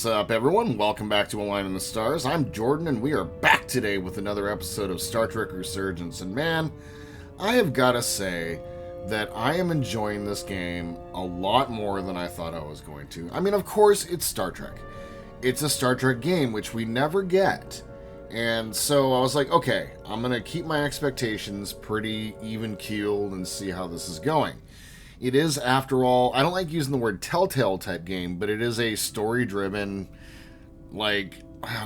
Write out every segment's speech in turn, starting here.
What's up, everyone? Welcome back to A Line in the Stars. I'm Jordan, and we are back today with another episode of Star Trek Resurgence. And man, I have got to say that I am enjoying this game a lot more than I thought I was going to. I mean, of course, it's Star Trek. It's a Star Trek game, which we never get. And so I was like, okay, I'm going to keep my expectations pretty even-keeled and see how this is going. It is, after all, I don't like using the word telltale type game, but it is a story-driven, like,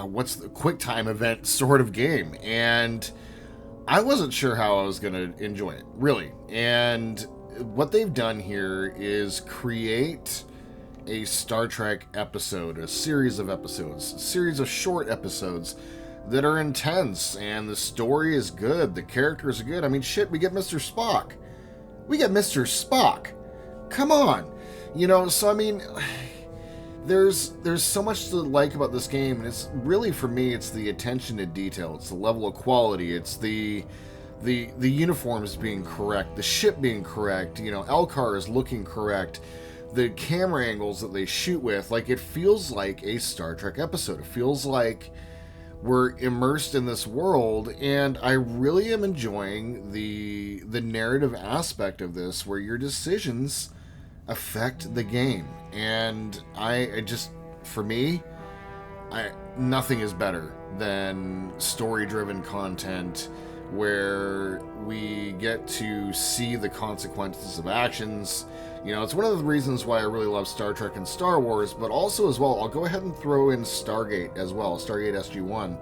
what's the quick time event sort of game. And I wasn't sure how I was going to enjoy it, really. And what they've done here is create a Star Trek episode, a series of episodes, a series of short episodes that are intense, and the story is good, the characters are good. I mean, shit, we get Mr. Spock. We get Mr. Spock. Come on. You know, so I mean, there's so much to like about this game, and it's really, for me, it's the attention to detail. It's the level of quality. It's the uniforms being correct, the ship being correct, you know, Elcar is looking correct, the camera angles that they shoot with. Like, it feels like a Star Trek episode. It feels like we're immersed in this world, and I really am enjoying the narrative aspect of this, where your decisions affect the game. And I just, for me, nothing is better than story-driven content where we get to see the consequences of actions. You know, it's one of the reasons why I really love Star Trek and Star Wars, but also as well, I'll go ahead and throw in Stargate as well, Stargate SG-1.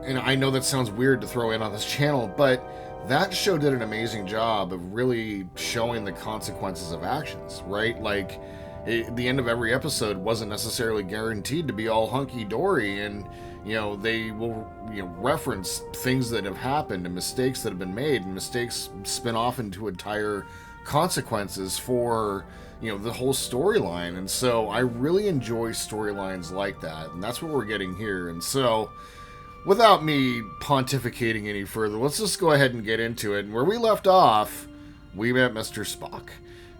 And I know that sounds weird to throw in on this channel, but that show did an amazing job of really showing the consequences of actions, right? Like, the end of every episode wasn't necessarily guaranteed to be all hunky-dory, and, you know, they will, you know, reference things that have happened and mistakes that have been made, and mistakes spin off into entire consequences for, you know, the whole storyline. And so I really enjoy storylines like that, and that's what we're getting here. And so, without me pontificating any further, let's just go ahead and get into it. And where we left off, we met Mr. Spock,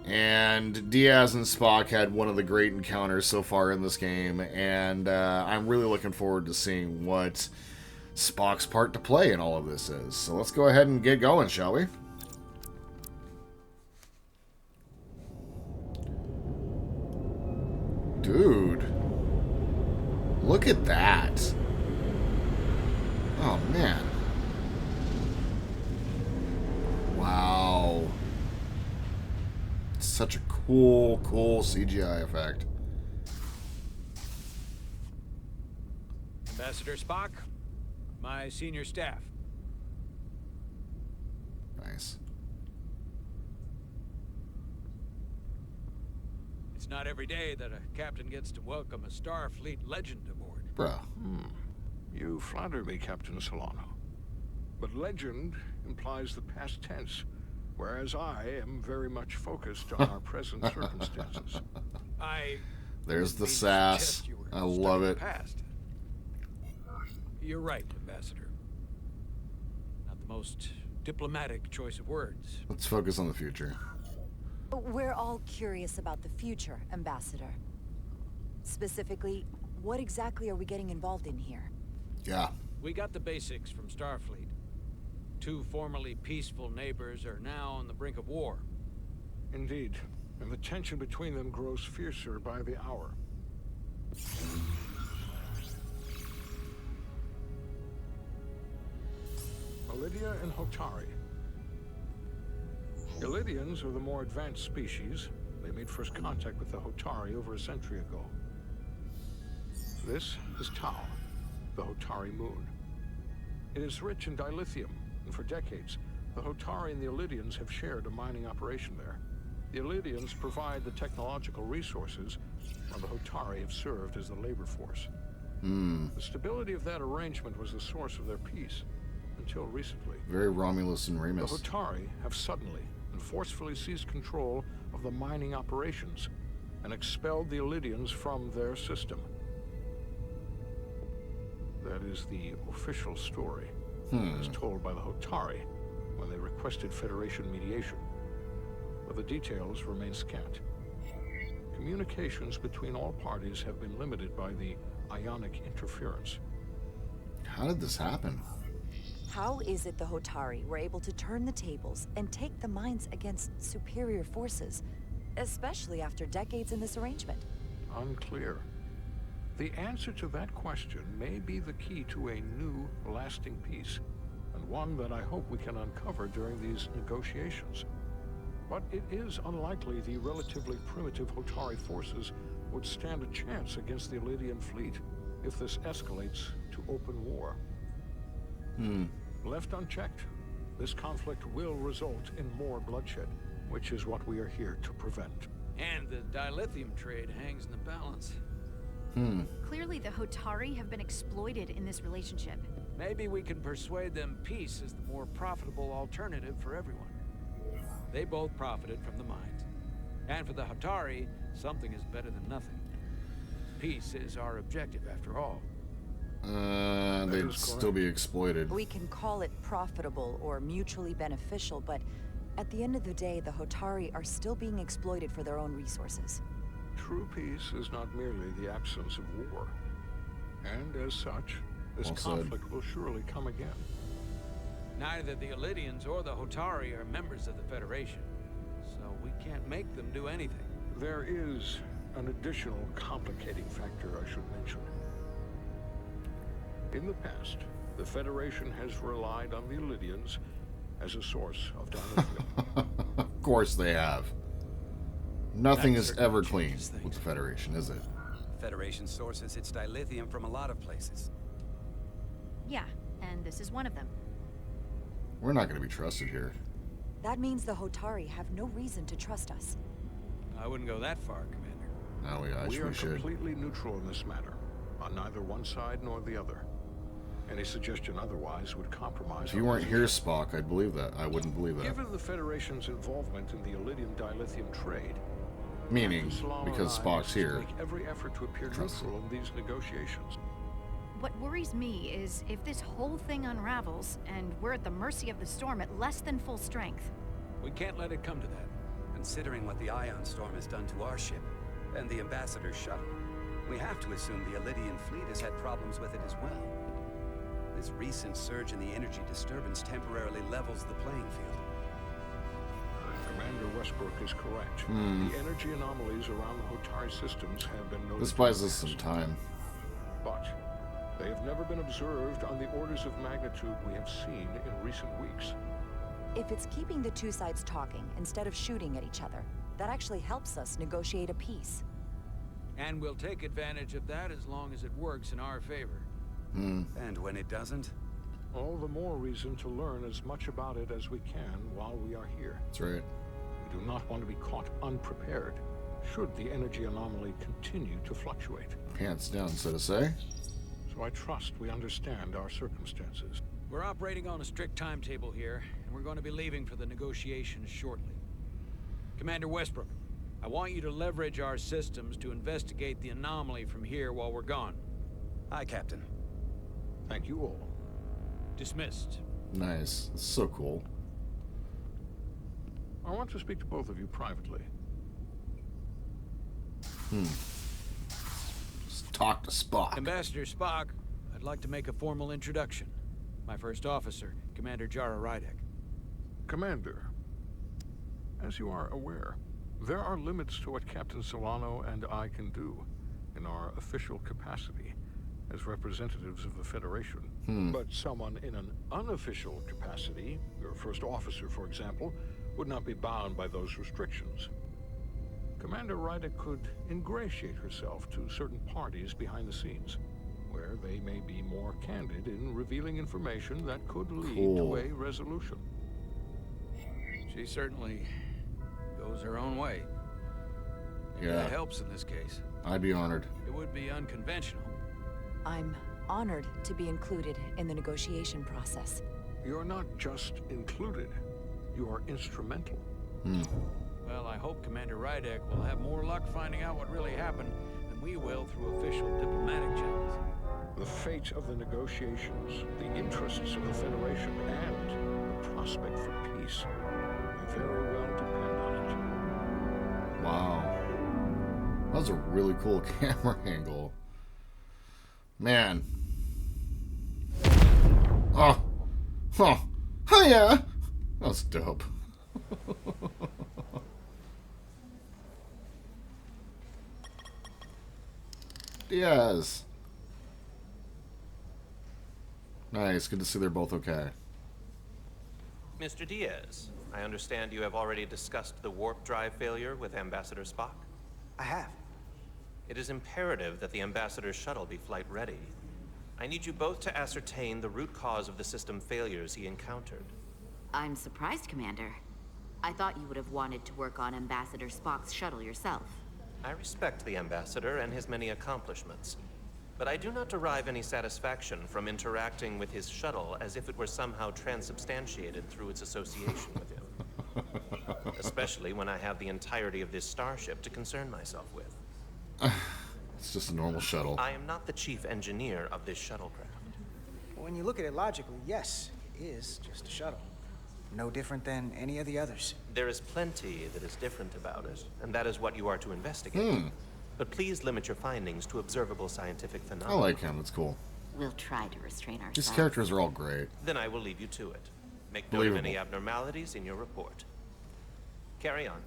and Diaz and Spock had one of the great encounters so far in this game, and I'm really looking forward to seeing what Spock's part to play in all of this is. So let's go ahead and get going, shall we? Dude, look at that. Oh, man. Wow. Such a cool CGI effect. Ambassador Spock, my senior staff. Nice. It's not every day that a captain gets to welcome a Starfleet legend aboard. Bruh. You flatter me, Captain Solano. But legend implies the past tense, whereas I am very much focused on our present circumstances. There's the sass. I love it. Past. You're right, Ambassador. Not the most diplomatic choice of words. Let's focus on the future. We're all curious about the future, Ambassador. Specifically, what exactly are we getting involved in here? Yeah. We got the basics from Starfleet. Two formerly peaceful neighbors are now on the brink of war. Indeed, and the tension between them grows fiercer by the hour. Lydia and Hotari. Illydians are the more advanced species. They made first contact with the Hotari over a century ago. This is Tau, the Hotari moon. It is rich in dilithium, and for decades, the Hotari and the Illydians have shared a mining operation there. The Illydians provide the technological resources, while the Hotari have served as the labor force. The stability of that arrangement was the source of their peace, until recently. Very Romulus and Remus. The Hotari have suddenly and forcefully seized control of the mining operations and expelled the Illydians from their system. That is the official story, as told by the Hotari when they requested Federation mediation. But the details remain scant. Communications between all parties have been limited by the ionic interference. How did this happen? How is it the Hotari were able to turn the tables and take the mines against superior forces, especially after decades in this arrangement? Unclear. The answer to that question may be the key to a new, lasting peace, and one that I hope we can uncover during these negotiations. But it is unlikely the relatively primitive Hotari forces would stand a chance against the Elydian fleet if this escalates to open war. Left unchecked, this conflict will result in more bloodshed, which is what we are here to prevent. And the dilithium trade hangs in the balance. Clearly the Hotari have been exploited in this relationship. Maybe we can persuade them peace is the more profitable alternative for everyone. They both profited from the mines. And for the Hotari, something is better than nothing. Peace is our objective, after all. They'd still be exploited. We can call it profitable or mutually beneficial, but at the end of the day, the Hotari are still being exploited for their own resources. True peace is not merely the absence of war. And as such, this Well said. conflict will surely come again. Neither the Elydians or the Hotari are members of the Federation, so we can't make them do anything. There is an additional complicating factor I should mention. In the past, the Federation has relied on the Elydians as a source of dilithium. Of course they have. Nothing That is certainly ever clean changes things. with the Federation, is it? Federation sources its dilithium from a lot of places. Yeah, and this is one of them. We're not going to be trusted here. That means the Hotari have no reason to trust us. I wouldn't go that far, Commander. No, we We actually are should. completely neutral in this matter, on neither one side nor the other. Any suggestion otherwise would compromise. If you our weren't here, position. Spock, I'd believe that. I wouldn't believe that. Given the Federation's involvement in the Elydium dilithium trade, Meaning, Captain Salam because and I Spock's must here. make every effort to appear Trust neutral in these negotiations. What worries me is if this whole thing unravels and we're at the mercy of the storm at less than full strength. We can't let it come to that. Considering what the ion storm has done to our ship, and the Ambassador's shuttle, we have to assume the Elydian fleet has had problems with it as well. This recent surge in the energy disturbance temporarily levels the playing field. Commander Westbrook is correct. The energy anomalies around the Hotari systems have been noted. This buys us some time. But they have never been observed on the orders of magnitude we have seen in recent weeks. If it's keeping the two sides talking instead of shooting at each other, that actually helps us negotiate a peace. And we'll take advantage of that as long as it works in our favor. And when it doesn't, All the more reason to learn as much about it as we can while we are here. That's right. We do not want to be caught unprepared should the energy anomaly continue to fluctuate. Pants down, so to say. So I trust we understand our circumstances. We're operating on a strict timetable here, and we're going to be leaving for the negotiations shortly. Commander Westbrook, I want you to leverage our systems to investigate the anomaly from here while we're gone. aye, Captain. Thank you all. Dismissed. Nice. That's so cool. I want to speak to both of you privately. Just talk to Spock. Ambassador Spock, I'd like to make a formal introduction. My first officer, Commander Jara Rydek. Commander, as you are aware, there are limits to what Captain Solano and I can do in our official capacity as representatives of the Federation. But someone in an unofficial capacity, your first officer, for example, would not be bound by those restrictions. Commander Rydek could ingratiate herself to certain parties behind the scenes, where they may be more candid in revealing information that could lead Cool. to a resolution. She certainly goes her own way. Maybe Yeah. that helps in this case. I'd be honored. It would be unconventional. I'm honored to be included in the negotiation process. You're not just included, you are instrumental. Well, I hope Commander Rydek will have more luck finding out what really happened than we will through official diplomatic channels. The fate of the negotiations, the interests of the Federation, and the prospect for peace may very well depend on it. Wow. That was a really cool camera angle. Man. Oh. Oh. Hiya! That was dope. Diaz. Nice. Good to see they're both okay. Mr. Diaz, I understand you have already discussed the warp drive failure with Ambassador Spock. I have. It is imperative that the Ambassador's shuttle be flight ready. I need you both to ascertain the root cause of the system failures he encountered. I'm surprised, Commander. I thought you would have wanted to work on Ambassador Spock's shuttle yourself. I respect the Ambassador and his many accomplishments, but I do not derive any satisfaction from interacting with his shuttle as if it were somehow transubstantiated through its association with him. Especially when I have the entirety of this starship to concern myself with. It's just a normal shuttle. I am not the chief engineer of this shuttlecraft. When you look at it logically, yes, it is just a shuttle. No different than any of the others. There is plenty that is different about it, and that is what you are to investigate. But please limit your findings to observable scientific I phenomena. like him. It's cool. We'll try to restrain ourselves. These characters are all great. Then I will leave you to it. Make note of any abnormalities in your report. Carry on.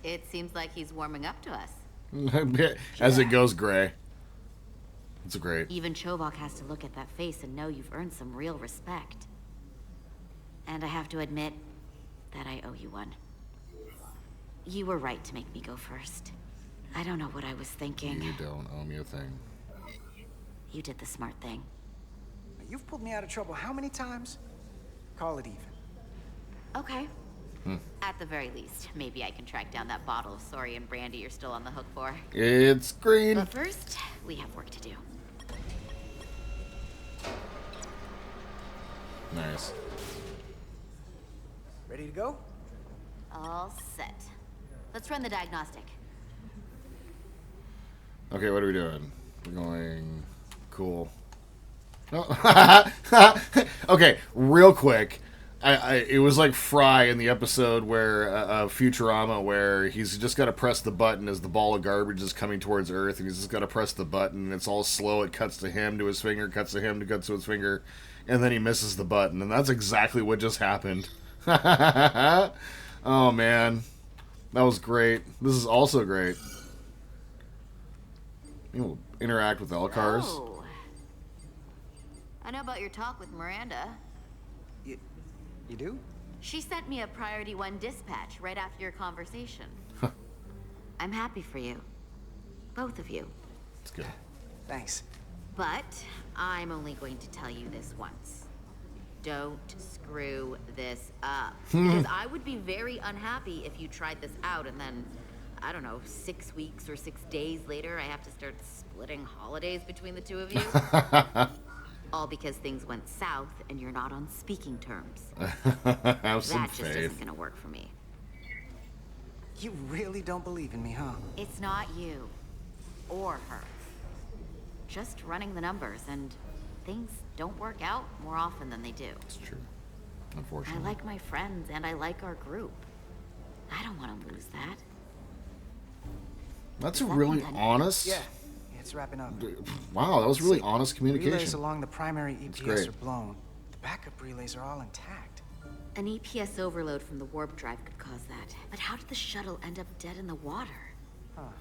It seems like he's warming up to us. As it goes gray. It's great. Even Chobok has to look at that face and know you've earned some real respect. And I have to admit that I owe you one. You were right to make me go first. I don't know what I was thinking. You don't owe me a thing. You did the smart thing. You've pulled me out of trouble how many times? Call it even. Okay. At the very least, maybe I can track down that bottle of Saurian brandy you're still on the hook for. It's green. But first, we have work to do. Nice. Ready to go? All set. Let's run the diagnostic. Okay, what are we doing? We're going... Cool. Oh. Okay, real quick. It was like Fry in the episode where Futurama, where he's just got to press the button as the ball of garbage is coming towards Earth, and he's just got to press the button, and it's all slow. It cuts to him, to his finger, cuts to him, cuts to his finger, and then he misses the button, and that's exactly what just happened. Oh, man. That was great. This is also great. You'll interact with Elcars. Oh. I know about your talk with Miranda. You do? She sent me a Priority 1 dispatch right after your conversation. I'm happy for you. Both of you. It's good. Thanks. But I'm only going to tell you this once. Don't screw this up. Because I would be very unhappy if you tried this out and then, I don't know, 6 weeks or 6 days later, I have to start splitting holidays between the two of you. All because things went south and you're not on speaking terms. Have some That just faith. isn't gonna work for me. You really don't believe in me, huh? It's not you. Or her. Just running the numbers, and things don't work out more often than they do. It's true. I Unfortunately. like my friends, and I like our group. I don't want to lose that. That's Is that really one done? honest. Yeah, it's wrapping up. Wow, that was really See, honest Relays communication. along the primary great. EPS are blown. The backup relays are all intact. An EPS overload from the warp drive could cause that. But how did the shuttle end up dead in the water? Well,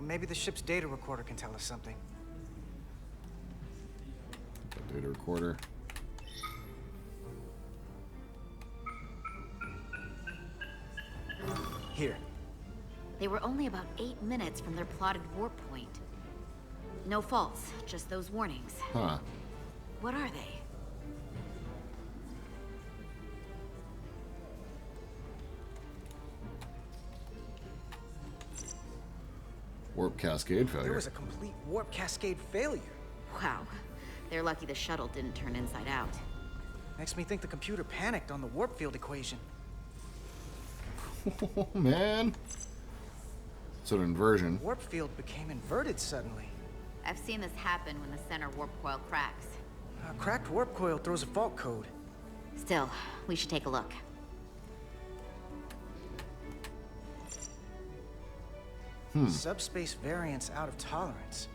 maybe the ship's data recorder can tell us something. Data recorder. Here. They were only about 8 minutes from their plotted warp point. No faults, just those warnings. Huh. What are they? Warp cascade There failure. was a complete warp cascade failure. Wow. They're lucky the shuttle didn't turn inside out. Makes me think the computer panicked on the warp field equation. Oh, man. So an inversion. Warp field became inverted suddenly. I've seen this happen when the center warp coil cracks. A cracked warp coil throws a fault code. Still, we should take a look. Subspace variance out of tolerance.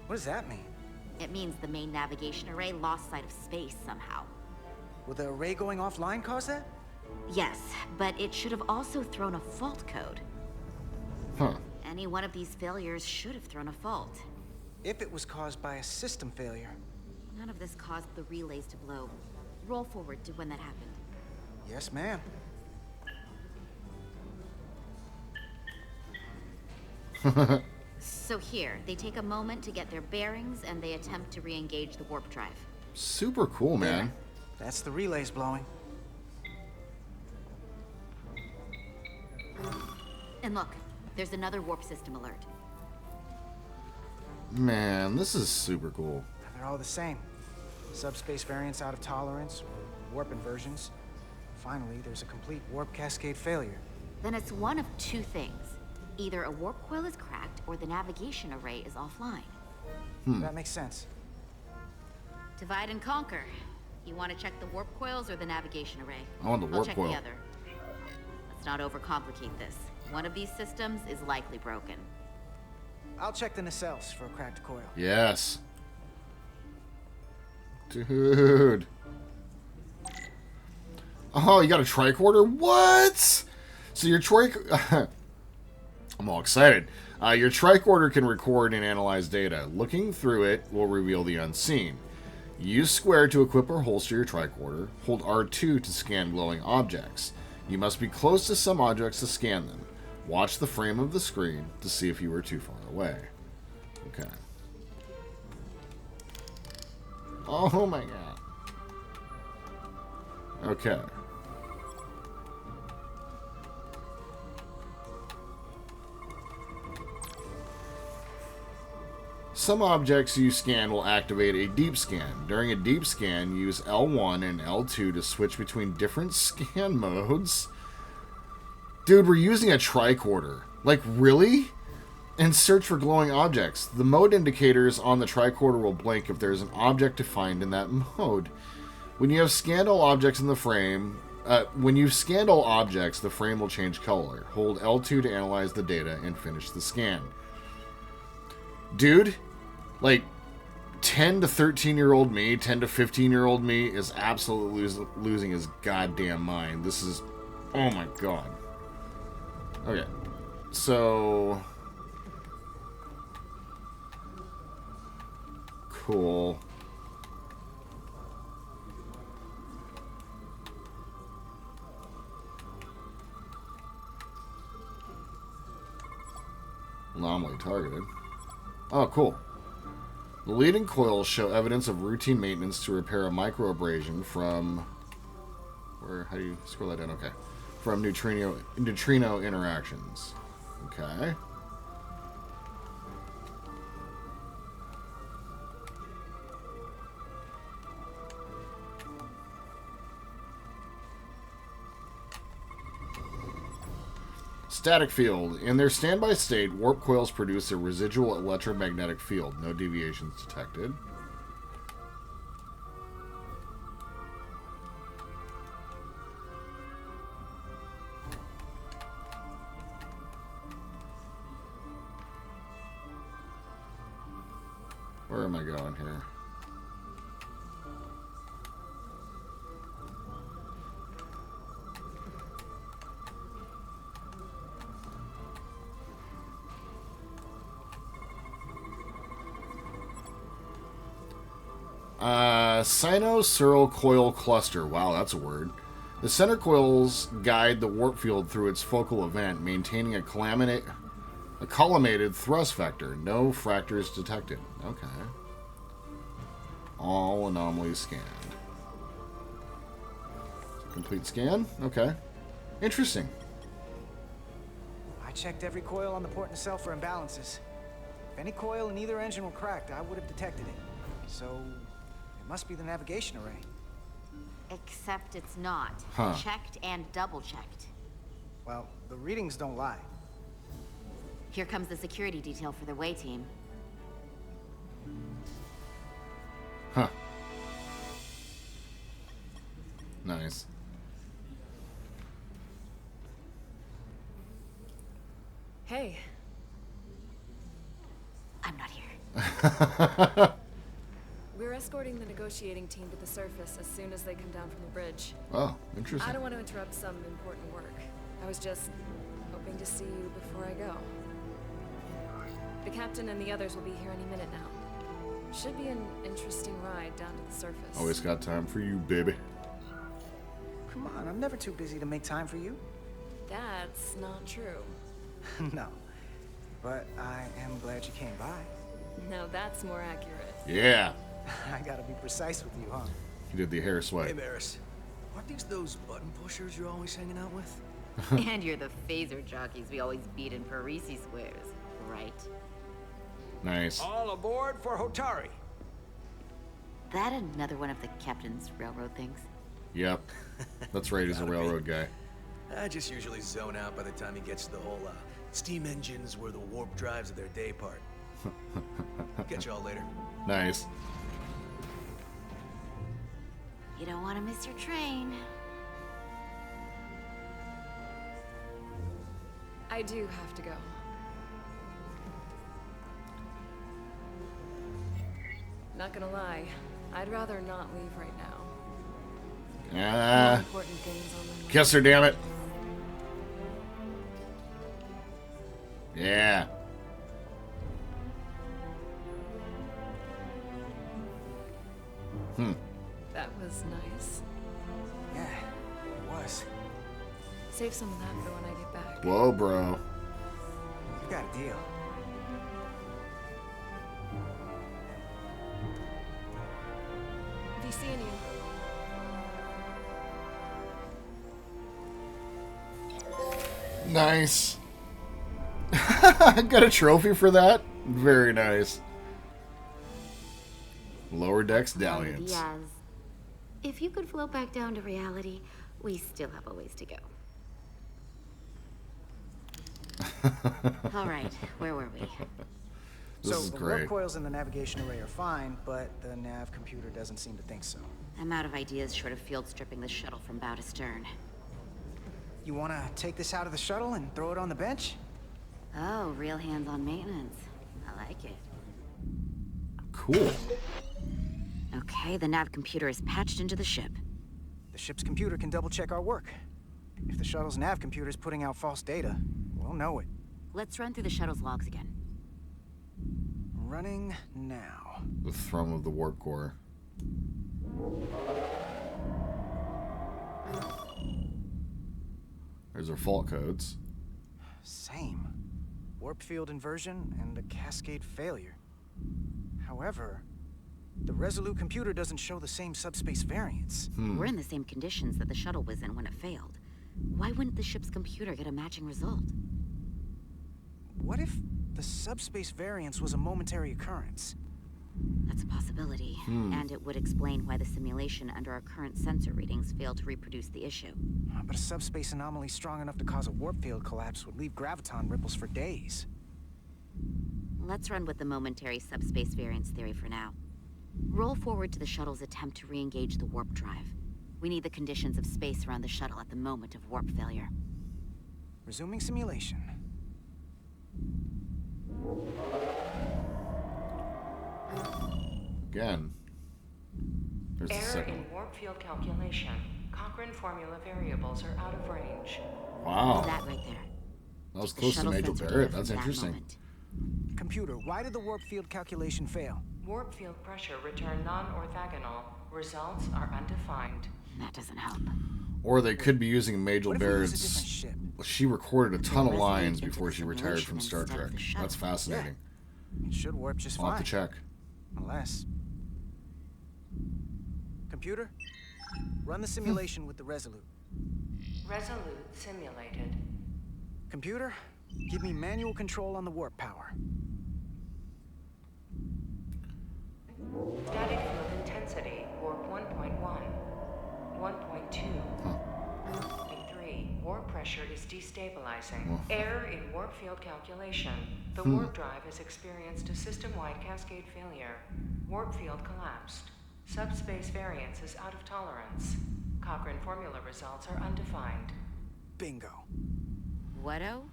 What does that mean? It means the main navigation array lost sight of space somehow. Will the array going offline cause that? Yes, but it should have also thrown a fault code. Huh. Any one of these failures should have thrown a fault. If it was caused by a system failure. None of this caused the relays to blow. Roll forward to when that happened. Yes, ma'am. So here, they take a moment to get their bearings and they attempt to re-engage the warp drive. Super cool, man. That's the relays blowing. And look, there's another warp system alert. Man, this is super cool. They're all the same. Subspace variance out of tolerance, or warp inversions. Finally, there's a complete warp cascade failure. Then it's one of two things. Either a warp coil is cracked or the navigation array is offline. That makes sense. Divide and conquer. You want to check the warp coils or the navigation array? I want the warp I'll check coil. the other. Let's not overcomplicate this. One of these systems is likely broken. I'll check the nacelles for a cracked coil. Yes. Dude. Oh, you got a tricorder? What? So your I'm all excited. Your tricorder can record and analyze data. Looking through it will reveal the unseen. Use square to equip or holster your tricorder. Hold R2 to scan glowing objects. You must be close to some objects to scan them. Watch the frame of the screen to see if you are too far away. Okay. Oh my god. Okay. Some objects you scan will activate a deep scan. During a deep scan, use L1 and L2 to switch between different scan modes. Dude, we're using a tricorder. Like, really? And search for glowing objects. The mode indicators on the tricorder will blink if there's an object to find in that mode. When you have scanned all objects in the frame, when you've scanned all objects, the frame will change color. Hold L2 to analyze the data and finish the scan. Dude, like, 10 to 13-year-old me, 10 to 15-year-old me is absolutely losing his goddamn mind. This is... oh my god. Okay. So... cool. Anomaly targeted. Oh, cool. The leading coils show evidence of routine maintenance to repair a microabrasion from... where? How do you scroll that down? Okay. From neutrino interactions. Okay. Static field. In their standby state, warp coils produce a residual electromagnetic field. No deviations detected. Where am I going here? Sino-Searle Coil Cluster. Wow, that's a word. The center coils guide the warp field through its focal event, maintaining a collimated thrust vector. No fractures detected. Okay. All anomalies scanned. Complete scan? Okay. Interesting. I checked every coil on the port nacelle for imbalances. If any coil in either engine were cracked, I would have detected it. So, it must be the navigation array. Except it's not. Huh. Checked and double-checked. Well, the readings don't lie. Here comes the security detail for the way team. Huh. Nice. Hey, We're escorting the negotiating team to the surface as soon as they come down from the bridge. Oh, interesting. I don't want to interrupt some important work. I was just hoping to see you before I go. The captain and the others will be here any minute now. Should be an interesting ride down to the surface. Always got time for you, baby. Come on, I'm never too busy to make time for you. That's not true. No. But I am glad you came by. Now that's more accurate. Yeah. I gotta be precise with you, huh? He did the hair swipe. Hey, Maris. Aren't these those button pushers you're always hanging out with? And you're the phaser jockeys we always beat in for Reese squares, right? Nice. All aboard for Hotari. That another one of the captain's railroad things? Yep. That's right, he's a railroad guy. I just usually zone out by the time he gets to the whole steam engines were the warp drives of their day part. Catch y'all later. Nice. You don't want to miss your train. I do have to go. Not gonna lie, I'd rather not leave right now. More important things on my mind. Kiss her, damn it. Yeah. That was nice. Yeah, it was. Save some of that for when I get back. Whoa, bro. You got a deal. Be seeing you. Nice. Got a trophy for that? Very nice. Lower decks dalliance. Diaz, if you could float back down to reality, we still have a ways to go. All right, where were we? This is the great. warp coils in the navigation array are fine, but the nav computer doesn't seem to think so. I'm out of ideas short of field stripping the shuttle from bow to stern. You wanna take this out of the shuttle and throw it on the bench? Oh, real hands-on maintenance. I like it. Cool. Okay, the nav computer is patched into the ship. The ship's computer can double-check our work. If the shuttle's nav computer is putting out false data, we'll know it. Let's run through the shuttle's logs again. Running now. The thrum of the warp core. There's our fault codes. Same. Warp field inversion and a cascade failure. However, the Resolute computer doesn't show the same subspace variance. We're in the same conditions that the shuttle was in when it failed. Why wouldn't the ship's computer get a matching result? What if the subspace variance was a momentary occurrence? That's a possibility, and it would explain why the simulation under our current sensor readings failed to reproduce the issue. But a subspace anomaly strong enough to cause a warp field collapse would leave graviton ripples for days. Let's run with the momentary subspace variance theory for now. Roll forward to the shuttle's attempt to re-engage the warp drive. We need the conditions of space around the shuttle at the moment of warp failure. Resuming simulation. Again. There's the Error second. in warp field calculation. Cochrane formula variables are out of range. Wow. That right there. That was The close to shuttle Major sensor Barrett. data That's from that interesting. moment. Computer, why did the warp field calculation fail? Warp field pressure return non-orthogonal. Results are undefined. That doesn't help. Or they could be using Major What if we use a different Barrett's. ship? She recorded a ton of Resolute lines into before the she retired simulation from Star instead of Trek. the shuttle. That's fascinating. It should warp just I'll have fine. to check. Unless... Computer, run the simulation with the Resolute. Resolute simulated. Computer, give me manual control on the warp power. Static field intensity, warp 1.1. 1.2. 3. Warp pressure is destabilizing. Error in warp field calculation. The warp drive has experienced a system-wide cascade failure. Warp field collapsed. Subspace variance is out of tolerance. Cochrane formula results are undefined. Bingo. What-o?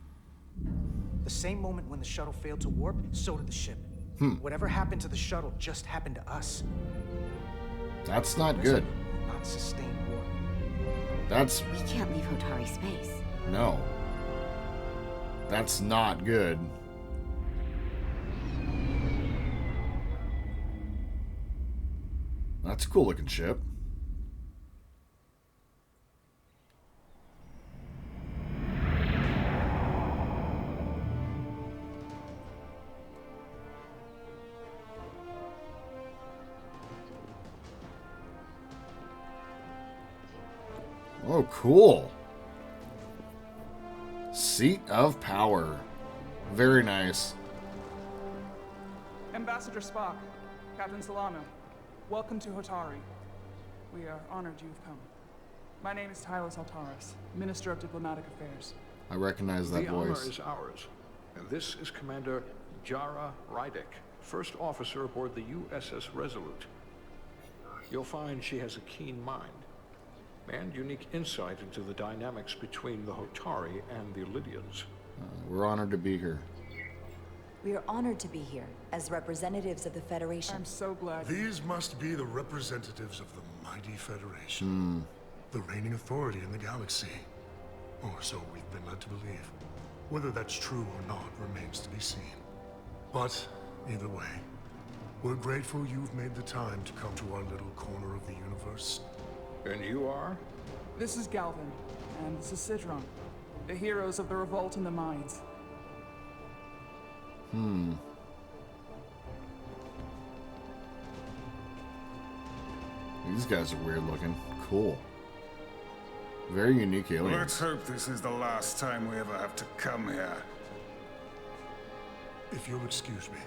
The same moment when the shuttle failed to warp, so did the ship. Whatever happened to the shuttle just happened to us. That's not good. Not sustained warp. That's... We can't leave Hotari space. No. That's not good. That's a cool looking ship. Oh, cool. Seat of power. Very nice. Ambassador Spock, Captain Solano, welcome to Hotari. We are honored you've come. My name is Tylos Altaris, Minister of Diplomatic Affairs. I recognize that the voice. honor is ours, and this is Commander Jara Rydek, first officer aboard the USS Resolute. You'll find she has a keen mind and unique insight into the dynamics between the Hotari and the Illydians. We're honored to be here. We are honored to be here as representatives of the Federation. I'm so glad. These must be the representatives of the mighty Federation. The reigning authority in the galaxy. Or so we've been led to believe. Whether that's true or not remains to be seen. But, either way, we're grateful you've made the time to come to our little corner of the universe. And you are? This is Galvin, and this is Sidron, the heroes of the revolt in the mines. These guys are weird looking. Cool. Very unique aliens. Let's hope this is the last time we ever have to come here. If you'll excuse me.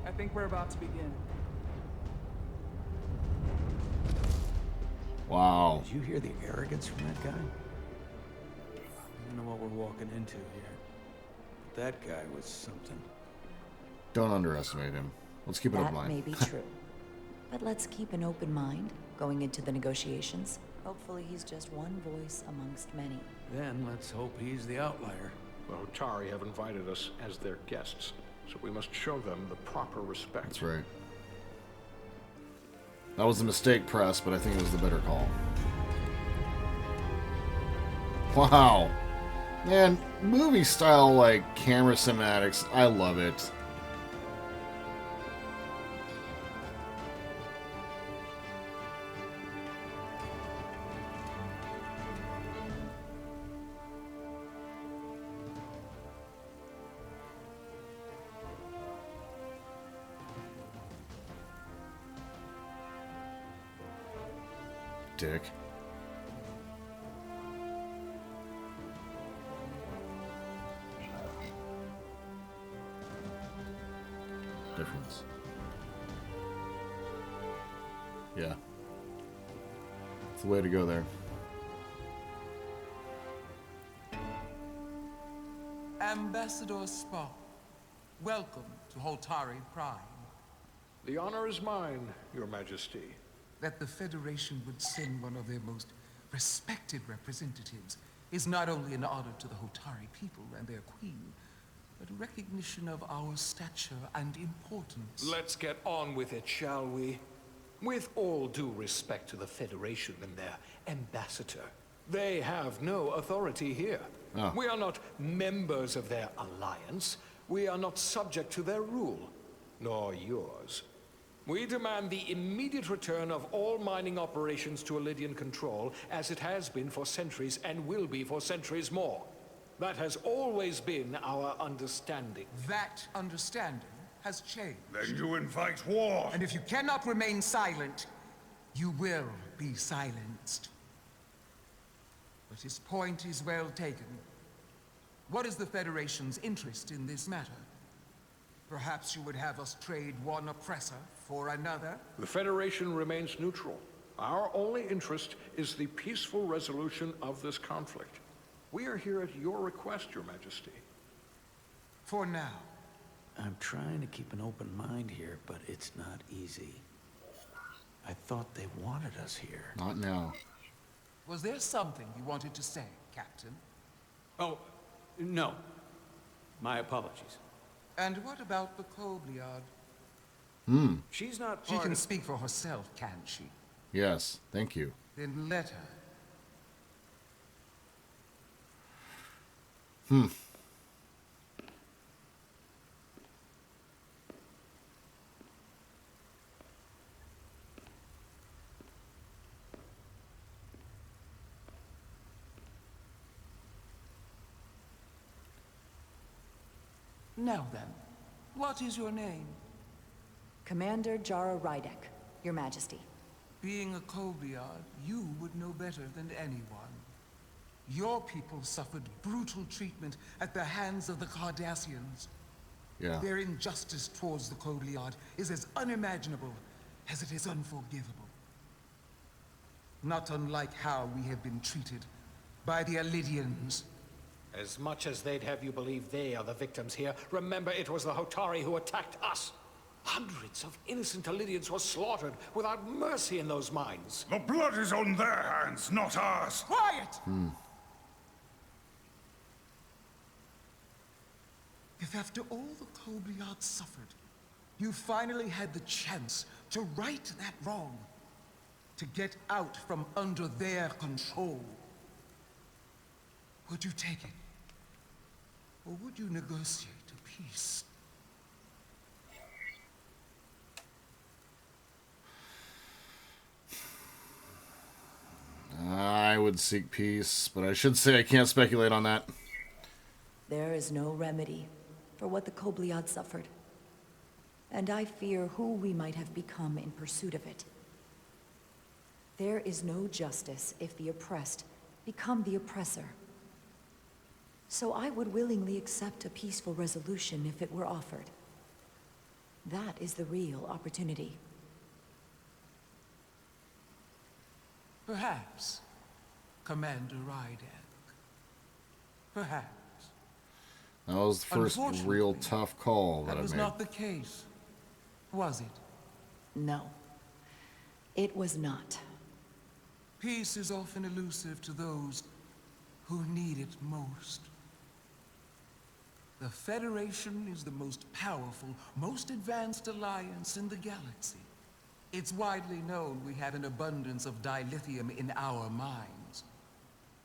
I think we're about to begin. Wow. Did you hear the arrogance from that guy? I don't know what we're walking into here. But that guy was something. Don't underestimate him. Let's keep an open That mind. may be true. But let's keep an open mind going into the negotiations. Hopefully he's just one voice amongst many. Then let's hope he's the outlier. The Hotari have invited us as their guests, so we must show them the proper respect. That's right. That was a mistake, press, but I think it was the better call. Wow. Man, movie style, like, camera cinematics, I love it. Dick. Difference. Yeah. It's the way to go there. Ambassador Spock, welcome to Hotari Prime. The honor is mine, Your Majesty. That the Federation would send one of their most respected representatives is not only an honor to the Hotari people and their queen, but a recognition of our stature and importance. Let's get on with it, shall we? With all due respect to the Federation and their ambassador, they have no authority here. Oh. We are not members of their alliance. We are not subject to their rule, nor yours. We demand the immediate return of all mining operations to Illydian control, as it has been for centuries and will be for centuries more. That has always been our understanding. That understanding has changed. Then you invite war. And if you cannot remain silent, you will be silenced. But his point is well taken. What is the Federation's interest in this matter? Perhaps you would have us trade one oppressor for another? The Federation remains neutral. Our only interest is the peaceful resolution of this conflict. We are here at your request, Your Majesty. For now. I'm trying to keep an open mind here, but it's not easy. I thought they wanted us here. Not now. Was there something you wanted to say? Captain. Oh, no. My apologies. And what about the Kobliard? She's not She part can of... speak for herself, can't she? Yes, thank you. Then let her. Now then, what is your name? Commander Jara Rydek, Your Majesty. Being a Kobliard, you would know better than anyone. Your people suffered brutal treatment at the hands of the Cardassians. Yeah. Their injustice towards the Kobliard is as unimaginable as it is unforgivable. Not unlike how we have been treated by the Elidians. As much as they'd have you believe they are the victims here, remember it was the Hotari who attacked us. Hundreds of innocent Elidians were slaughtered without mercy in those mines. The blood is on their hands, not ours. Quiet! If after all the Kobliard suffered, you finally had the chance to right that wrong, to get out from under their control, would you take it? Or would you negotiate a peace? I would seek peace, but I should say I can't speculate on that. There is no remedy for what the Kobliad suffered. And I fear who we might have become in pursuit of it. There is no justice if the oppressed become the oppressor. So I would willingly accept a peaceful resolution if it were offered. That is the real opportunity. Perhaps, Commander Rydek. Perhaps. That was the first real tough call that I made. That was not the case, was it? No, it was not. Peace is often elusive to those who need it most. The Federation is the most powerful, most advanced alliance in the galaxy. It's widely known we have an abundance of dilithium in our mines.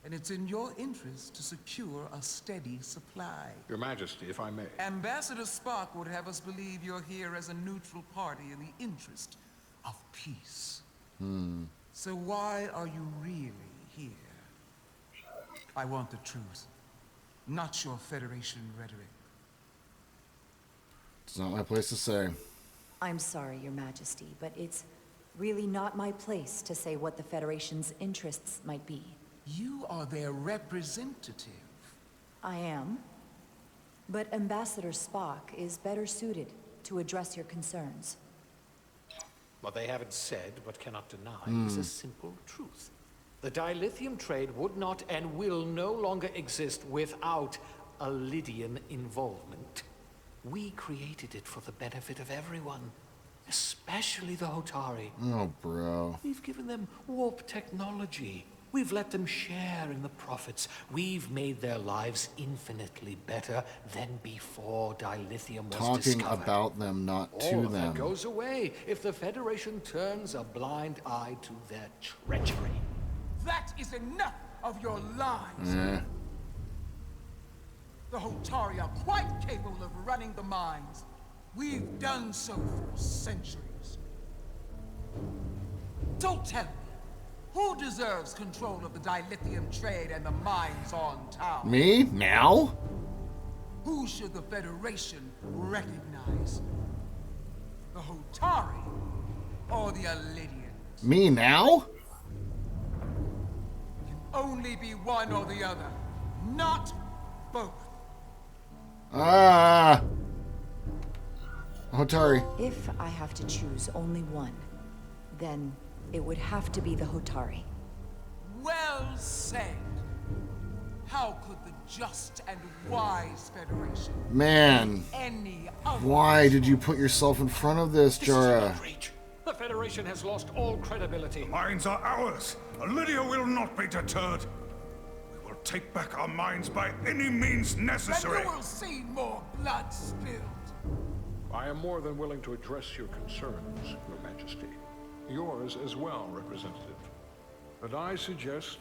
And it's in your interest to secure a steady supply. Your Majesty, if I may. Ambassador Spock would have us believe you're here as a neutral party in the interest of peace. So why are you really here? I want the truth, not your Federation rhetoric. It's not my place to say. I'm sorry, Your Majesty, but it's really not my place to say what the Federation's interests might be. You are their representative. I am. But Ambassador Spock is better suited to address your concerns. What they haven't said, but cannot deny, is a simple truth. The dilithium trade would not and will no longer exist without Elidian involvement. We created it for the benefit of everyone, especially the Hotari. Oh, bro. We've given them warp technology. We've let them share in the profits. We've made their lives infinitely better than before dilithium was discovered. Talking about them, not to All of them. that goes away if the Federation turns a blind eye to their treachery. That is enough of your lies. The Hotari are quite capable of running the mines. We've done so for centuries. Don't tell me, who deserves control of the dilithium trade and the mines on town? Me? Now? Who should the Federation recognize? The Hotari or the Elidians? Me now? Only be one or the other, not both. Hotari. If I have to choose only one, then it would have to be the Hotari. Well said. How could the just and wise Federation... Man. Any other... Why did you put yourself in front of this, Jara? The Federation has lost all credibility. The mines are ours. Lydia will not be deterred. We will take back our minds by any means necessary. Then you will see more blood spilled. I am more than willing to address your concerns, Your Majesty. Yours as well, Representative. But I suggest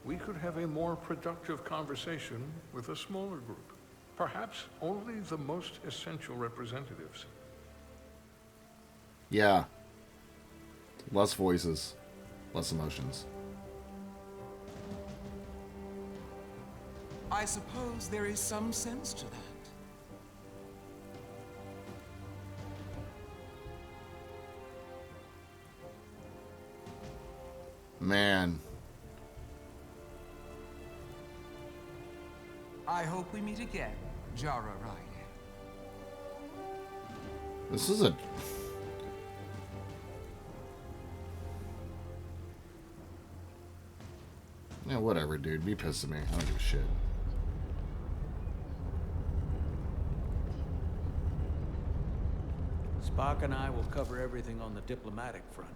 we could have a more productive conversation with a smaller group. Perhaps only the most essential representatives. Yeah. Less voices. Less emotions. I suppose there is some sense to that. Man. I hope we meet again, Jara Rydek. This is a... Yeah, whatever, dude. Be pissed at me. I don't give a shit. Spock and I will cover everything on the diplomatic front.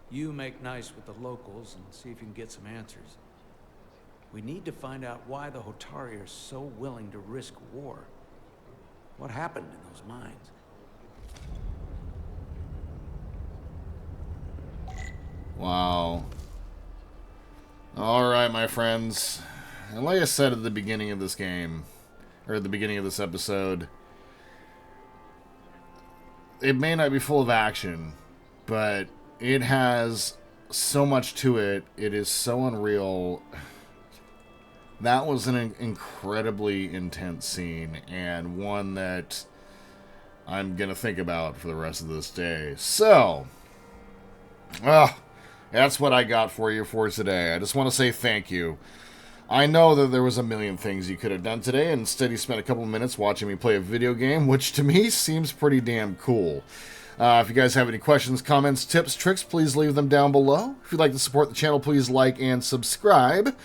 You make nice with the locals and see if you can get some answers. We need to find out why the Hotari are so willing to risk war. What happened in those mines? Wow. Alright, my friends. And like I said at the beginning of this game, or at the beginning of this episode, it may not be full of action, but it has so much to it. It is so unreal. That was an incredibly intense scene, and one that I'm going to think about for the rest of this day. So, that's what I got for you for today. I just want to say thank you. I know that there was a million things you could have done today, and instead you spent a couple minutes watching me play a video game, which to me seems pretty damn cool. If you guys have any questions, comments, tips, tricks, please leave them down below. If you'd like to support the channel, please like and subscribe.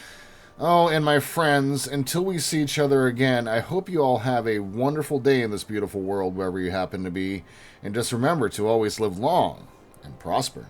Oh, and my friends, until we see each other again, I hope you all have a wonderful day in this beautiful world, wherever you happen to be. And just remember to always live long and prosper.